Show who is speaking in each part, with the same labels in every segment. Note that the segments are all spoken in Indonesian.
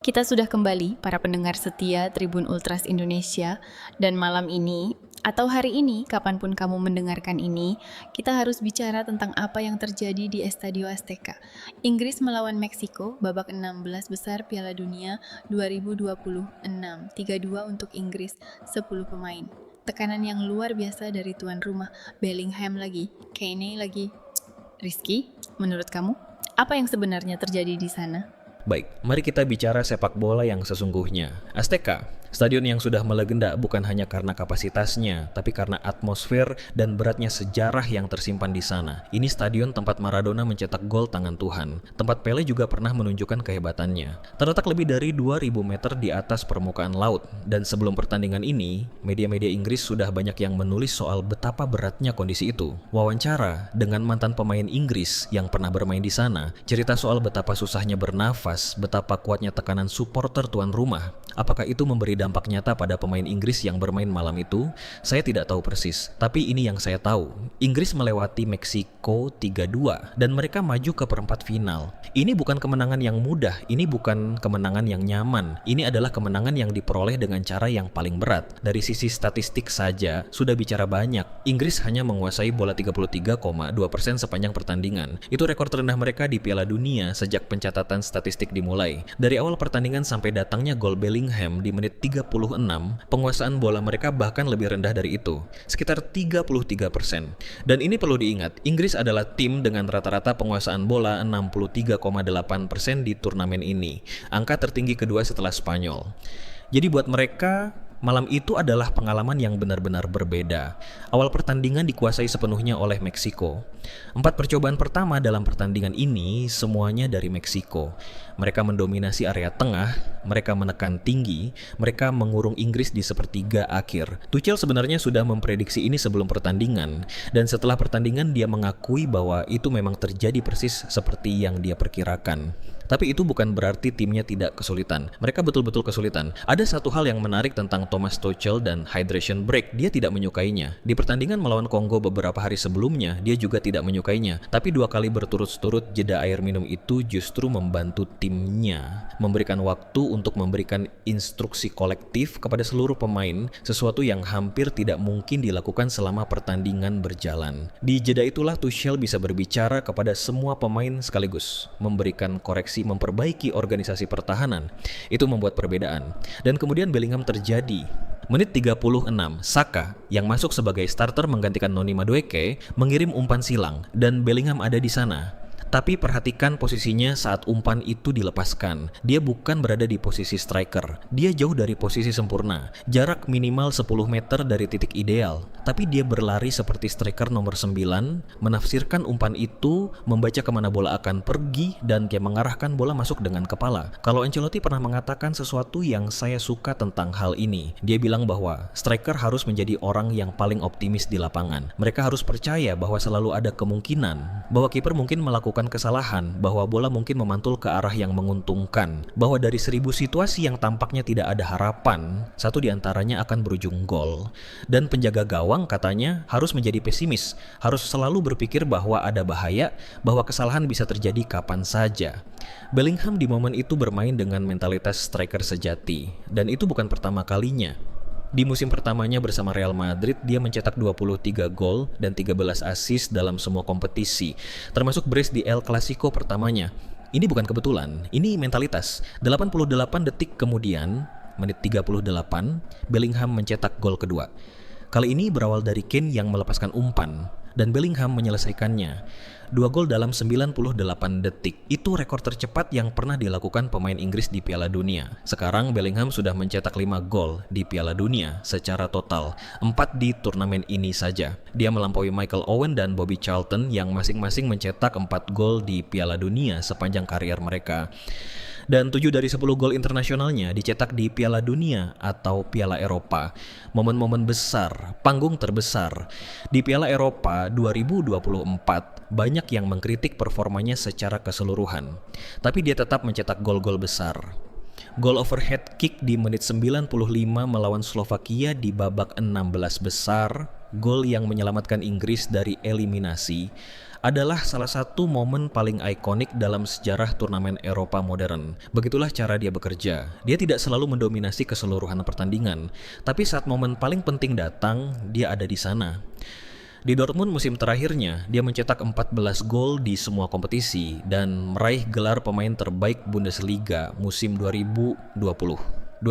Speaker 1: Kita sudah kembali, para pendengar setia Tribun Ultras Indonesia, dan malam ini, atau hari ini, kapanpun kamu mendengarkan ini, kita harus bicara tentang apa yang terjadi di Estadio Azteca. Inggris melawan Meksiko, babak 16 besar Piala Dunia 2026, 3-2 untuk Inggris, 10 pemain. Tekanan yang luar biasa dari tuan rumah, Bellingham lagi, Kane lagi. Rizky, menurut kamu, apa yang sebenarnya terjadi di sana?
Speaker 2: Baik, mari kita bicara sepak bola yang sesungguhnya. Azteca, stadion yang sudah melegenda bukan hanya karena kapasitasnya, tapi karena atmosfer dan beratnya sejarah yang tersimpan di sana. Ini stadion tempat Maradona mencetak gol tangan Tuhan. Tempat Pele juga pernah menunjukkan kehebatannya. Terletak lebih dari 2000 meter di atas permukaan laut. Dan sebelum pertandingan ini, media-media Inggris sudah banyak yang menulis soal betapa beratnya kondisi itu. Wawancara dengan mantan pemain Inggris yang pernah bermain di sana, cerita soal betapa susahnya bernafas, betapa kuatnya tekanan supporter tuan rumah. Apakah itu memberi dampak nyata pada pemain Inggris yang bermain malam itu? Saya tidak tahu persis, tapi ini yang saya tahu. Inggris melewati Meksiko 3-2 dan mereka maju ke perempat final. Ini bukan kemenangan yang mudah, ini bukan kemenangan yang nyaman. Ini adalah kemenangan yang diperoleh dengan cara yang paling berat. Dari sisi statistik saja sudah bicara banyak. Inggris hanya menguasai bola 33,2% sepanjang pertandingan. Itu rekor terendah mereka di Piala Dunia sejak pencatatan statistik dimulai. Dari awal pertandingan sampai datangnya gol Bellingham di menit 36, penguasaan bola mereka bahkan lebih rendah dari itu, sekitar 33%. Dan ini perlu diingat, Inggris adalah tim dengan rata-rata penguasaan bola 63,8% di turnamen ini, angka tertinggi kedua setelah Spanyol. Jadi buat mereka, malam itu adalah pengalaman yang benar-benar berbeda. Awal pertandingan dikuasai sepenuhnya oleh Meksiko. 4 percobaan pertama dalam pertandingan ini semuanya dari Meksiko. Mereka mendominasi area tengah, mereka menekan tinggi, mereka mengurung Inggris di sepertiga akhir. Tuchel sebenarnya sudah memprediksi ini sebelum pertandingan, dan setelah pertandingan dia mengakui bahwa itu memang terjadi persis seperti yang dia perkirakan. Tapi itu bukan berarti timnya tidak kesulitan. Mereka betul-betul kesulitan. Ada satu hal yang menarik tentang Thomas Tuchel dan hydration break. Dia tidak menyukainya. Di pertandingan melawan Kongo beberapa hari sebelumnya, dia juga tidak menyukainya. Tapi 2 kali berturut-turut jeda air minum itu justru membantu timnya. Memberikan waktu untuk memberikan instruksi kolektif kepada seluruh pemain, sesuatu yang hampir tidak mungkin dilakukan selama pertandingan berjalan. Di jeda itulah Tuchel bisa berbicara kepada semua pemain sekaligus, memberikan koreksi, memperbaiki organisasi pertahanan. Itu membuat perbedaan. Dan kemudian Bellingham terjadi. Menit 36, Saka yang masuk sebagai starter menggantikan Noni Madueke mengirim umpan silang dan Bellingham ada di sana. Tapi perhatikan posisinya saat umpan itu dilepaskan. Dia bukan berada di posisi striker. Dia jauh dari posisi sempurna. Jarak minimal 10 meter dari titik ideal. Tapi dia berlari seperti striker nomor 9, menafsirkan umpan itu, membaca kemana bola akan pergi, dan dia mengarahkan bola masuk dengan kepala. Kalau Ancelotti pernah mengatakan sesuatu yang saya suka tentang hal ini. Dia bilang bahwa striker harus menjadi orang yang paling optimis di lapangan. Mereka harus percaya bahwa selalu ada kemungkinan bahwa kiper mungkin melakukan kesalahan, bahwa bola mungkin memantul ke arah yang menguntungkan, bahwa dari 1000 situasi yang tampaknya tidak ada harapan, 1 diantaranya akan berujung gol. Dan penjaga gawang katanya harus menjadi pesimis, harus selalu berpikir bahwa ada bahaya, bahwa kesalahan bisa terjadi kapan saja. Bellingham di momen itu bermain dengan mentalitas striker sejati, dan itu bukan pertama kalinya. Di musim pertamanya bersama Real Madrid, dia mencetak 23 gol dan 13 assist dalam semua kompetisi, termasuk brace di El Clasico pertamanya. Ini bukan kebetulan, ini mentalitas. 88 detik kemudian, menit 38, Bellingham mencetak gol kedua. Kali ini berawal dari Kane yang melepaskan umpan, dan Bellingham menyelesaikannya. 2 gol dalam 98 detik. Itu rekor tercepat yang pernah dilakukan pemain Inggris di Piala Dunia. Sekarang Bellingham sudah mencetak 5 gol di Piala Dunia secara total, 4 di turnamen ini saja. Dia melampaui Michael Owen dan Bobby Charlton yang masing-masing mencetak 4 gol di Piala Dunia sepanjang karier mereka. Dan 7 dari 10 gol internasionalnya dicetak di Piala Dunia atau Piala Eropa. Momen-momen besar, panggung terbesar. Di Piala Eropa 2024, banyak yang mengkritik performanya secara keseluruhan. Tapi dia tetap mencetak gol-gol besar. Gol overhead kick di menit 95 melawan Slovakia di babak 16 besar, gol yang menyelamatkan Inggris dari eliminasi. adalah salah satu momen paling ikonik dalam sejarah turnamen Eropa modern. Begitulah cara dia bekerja. Dia tidak selalu mendominasi keseluruhan pertandingan, tapi saat momen paling penting datang, dia ada di sana. Di Dortmund musim terakhirnya, dia mencetak 14 gol di semua kompetisi dan meraih gelar pemain terbaik Bundesliga musim 2023.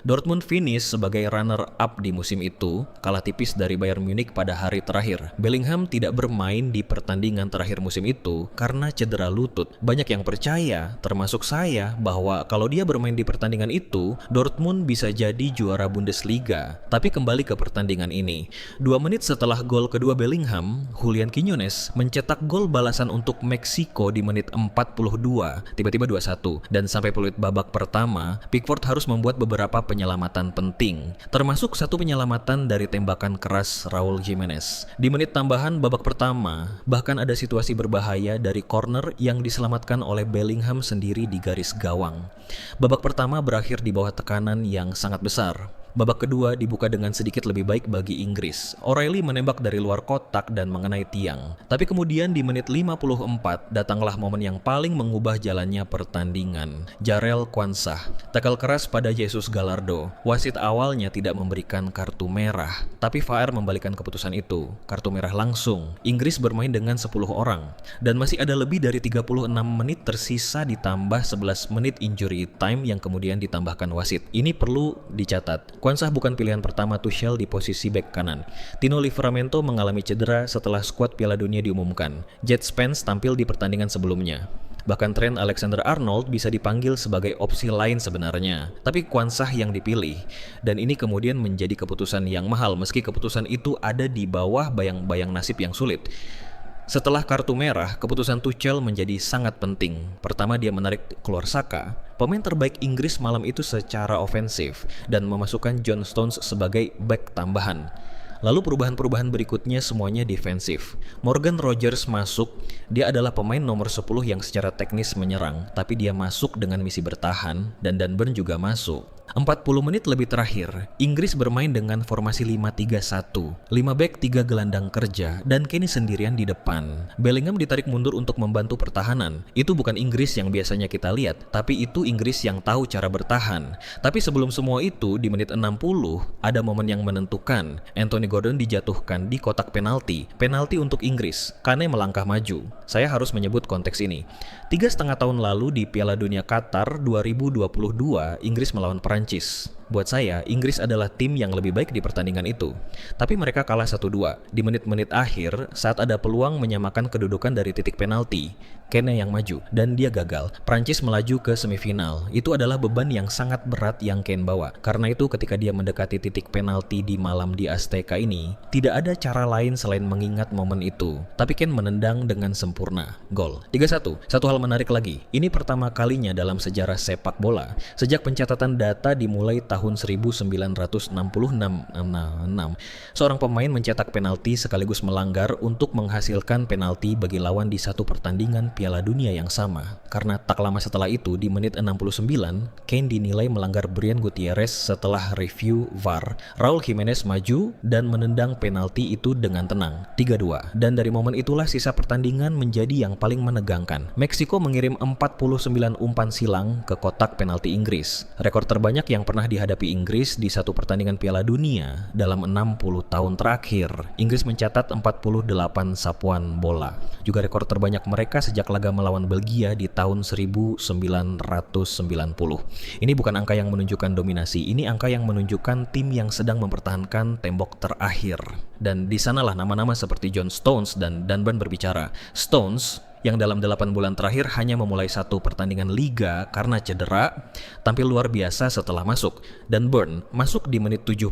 Speaker 2: Dortmund finish sebagai runner-up di musim itu, kalah tipis dari Bayern Munich pada hari terakhir. Bellingham tidak bermain di pertandingan terakhir musim itu karena cedera lutut. Banyak yang percaya, termasuk saya, bahwa kalau dia bermain di pertandingan itu, Dortmund bisa jadi juara Bundesliga. Tapi kembali ke pertandingan ini. 2 menit setelah gol kedua Bellingham, Julian Quiñones mencetak gol balasan untuk Meksiko di menit 42, tiba-tiba 2-1. Dan sampai peluit babak pertama, Pickford harus membuat beberapa penyelamatan penting, termasuk satu penyelamatan dari tembakan keras Raul Jimenez. Di menit tambahan babak pertama, bahkan ada situasi berbahaya dari corner yang diselamatkan oleh Bellingham sendiri di garis gawang. Babak pertama berakhir di bawah tekanan yang sangat besar. Babak kedua dibuka dengan sedikit lebih baik bagi Inggris. O'Reilly menembak dari luar kotak dan mengenai tiang. Tapi kemudian di menit 54 datanglah momen yang paling mengubah jalannya pertandingan. Jarell Quansah tackle keras pada Jesus Gallardo. Wasit awalnya tidak memberikan kartu merah, tapi VAR membalikan keputusan itu. Kartu merah langsung. Inggris bermain dengan 10 orang dan masih ada lebih dari 36 menit tersisa ditambah 11 menit injury time yang kemudian ditambahkan wasit. Ini perlu dicatat. Quansah bukan pilihan pertama Tuchel di posisi bek kanan. Tino Livramento mengalami cedera setelah skuad Piala Dunia diumumkan. Jet Spence tampil di pertandingan sebelumnya. Bahkan Trent Alexander-Arnold bisa dipanggil sebagai opsi lain sebenarnya. Tapi Quansah yang dipilih. Dan ini kemudian menjadi keputusan yang mahal meski keputusan itu ada di bawah bayang-bayang nasib yang sulit. Setelah kartu merah, keputusan Tuchel menjadi sangat penting. Pertama, dia menarik keluar Saka, pemain terbaik Inggris malam itu secara ofensif, dan memasukkan John Stones sebagai bek tambahan. Lalu perubahan-perubahan berikutnya semuanya defensif. Morgan Rogers masuk, dia adalah pemain nomor 10 yang secara teknis menyerang, tapi dia masuk dengan misi bertahan, dan Dan Burn juga masuk. 40 menit lebih terakhir, Inggris bermain dengan formasi 5-3-1. 5 bek, 3 gelandang kerja, dan Kenny sendirian di depan. Bellingham ditarik mundur untuk membantu pertahanan. Itu bukan Inggris yang biasanya kita lihat, tapi itu Inggris yang tahu cara bertahan. Tapi sebelum semua itu, di menit 60, ada momen yang menentukan. Anthony Gordon dijatuhkan di kotak penalti. Penalti untuk Inggris. Kane melangkah maju. Saya harus menyebut konteks ini. 3,5 tahun lalu di Piala Dunia Qatar 2022, Inggris melawan Perancis. Buat saya, Inggris adalah tim yang lebih baik di pertandingan itu. Tapi mereka kalah 1-2. Di menit-menit akhir, saat ada peluang menyamakan kedudukan dari titik penalti, Kane yang maju, dan dia gagal. Prancis melaju ke semifinal. Itu adalah beban yang sangat berat yang Kane bawa. Karena itu ketika dia mendekati titik penalti di malam di Azteca ini, tidak ada cara lain selain mengingat momen itu. Tapi Kane menendang dengan sempurna. Gol. 3-1. Satu hal menarik lagi. Ini pertama kalinya dalam sejarah sepak bola. Sejak pencatatan data dimulai tahun 1966, seorang pemain mencetak penalti sekaligus melanggar untuk menghasilkan penalti bagi lawan di satu pertandingan Piala Dunia yang sama. Karena tak lama setelah itu, di menit 69, Kane dinilai melanggar Brian Gutierrez setelah review VAR. Raul Jimenez maju dan menendang penalti itu dengan tenang, 3-2. Dan dari momen itulah sisa pertandingan menjadi yang paling menegangkan. Meksiko mengirim 49 umpan silang ke kotak penalti Inggris. Rekor terbanyak yang pernah dihadapi Inggris di satu pertandingan Piala Dunia dalam 60 tahun terakhir. Inggris mencatat 48 sapuan bola. Juga rekor terbanyak mereka sejak laga melawan Belgia di tahun 1990. Ini bukan angka yang menunjukkan dominasi, ini angka yang menunjukkan tim yang sedang mempertahankan tembok terakhir. Dan di sanalah nama-nama seperti John Stones dan Dan Burn berbicara. Stones yang dalam 8 bulan terakhir hanya memulai satu pertandingan liga karena cedera, tampil luar biasa setelah masuk. Dan Burn masuk di menit 75,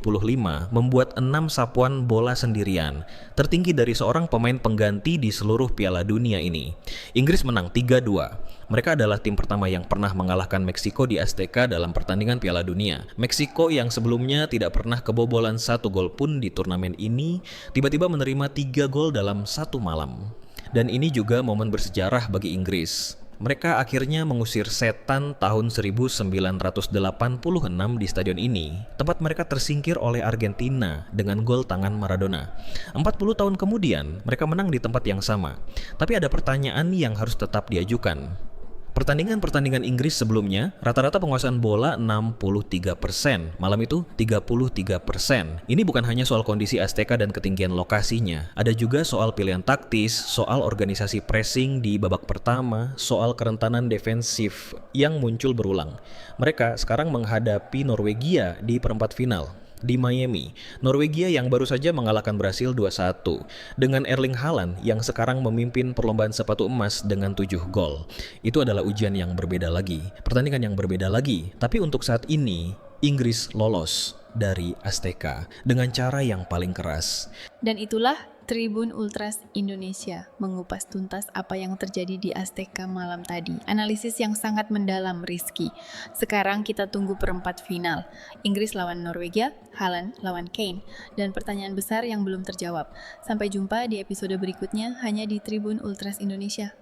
Speaker 2: membuat 6 sapuan bola sendirian, tertinggi dari seorang pemain pengganti di seluruh Piala Dunia ini. Inggris menang 3-2. Mereka adalah tim pertama yang pernah mengalahkan Meksiko di Azteca dalam pertandingan Piala Dunia. Meksiko yang sebelumnya tidak pernah kebobolan 1 gol pun di turnamen ini, tiba-tiba menerima 3 gol dalam satu malam. Dan ini juga momen bersejarah bagi Inggris. Mereka akhirnya mengusir setan tahun 1986 di stadion ini, tempat mereka tersingkir oleh Argentina dengan gol tangan Maradona. 40 tahun kemudian, mereka menang di tempat yang sama. Tapi ada pertanyaan yang harus tetap diajukan. Pertandingan-pertandingan Inggris sebelumnya, rata-rata penguasaan bola 63%, malam itu 33%. Ini bukan hanya soal kondisi Azteca dan ketinggian lokasinya, ada juga soal pilihan taktis, soal organisasi pressing di babak pertama, soal kerentanan defensif yang muncul berulang. Mereka sekarang menghadapi Norwegia di perempat final di Miami. Norwegia yang baru saja mengalahkan Brasil 2-1 dengan Erling Haaland yang sekarang memimpin perlombaan sepatu emas dengan 7 gol. Itu adalah ujian yang berbeda lagi, pertandingan yang berbeda lagi. Tapi untuk saat ini, Inggris lolos dari Azteca dengan cara yang paling keras.
Speaker 1: Dan itulah Tribun Ultras Indonesia mengupas tuntas apa yang terjadi di Azteca malam tadi. Analisis yang sangat mendalam, Rizky. Sekarang kita tunggu perempat final. Inggris lawan Norwegia, Haaland lawan Kane. Dan pertanyaan besar yang belum terjawab. Sampai jumpa di episode berikutnya hanya di Tribun Ultras Indonesia.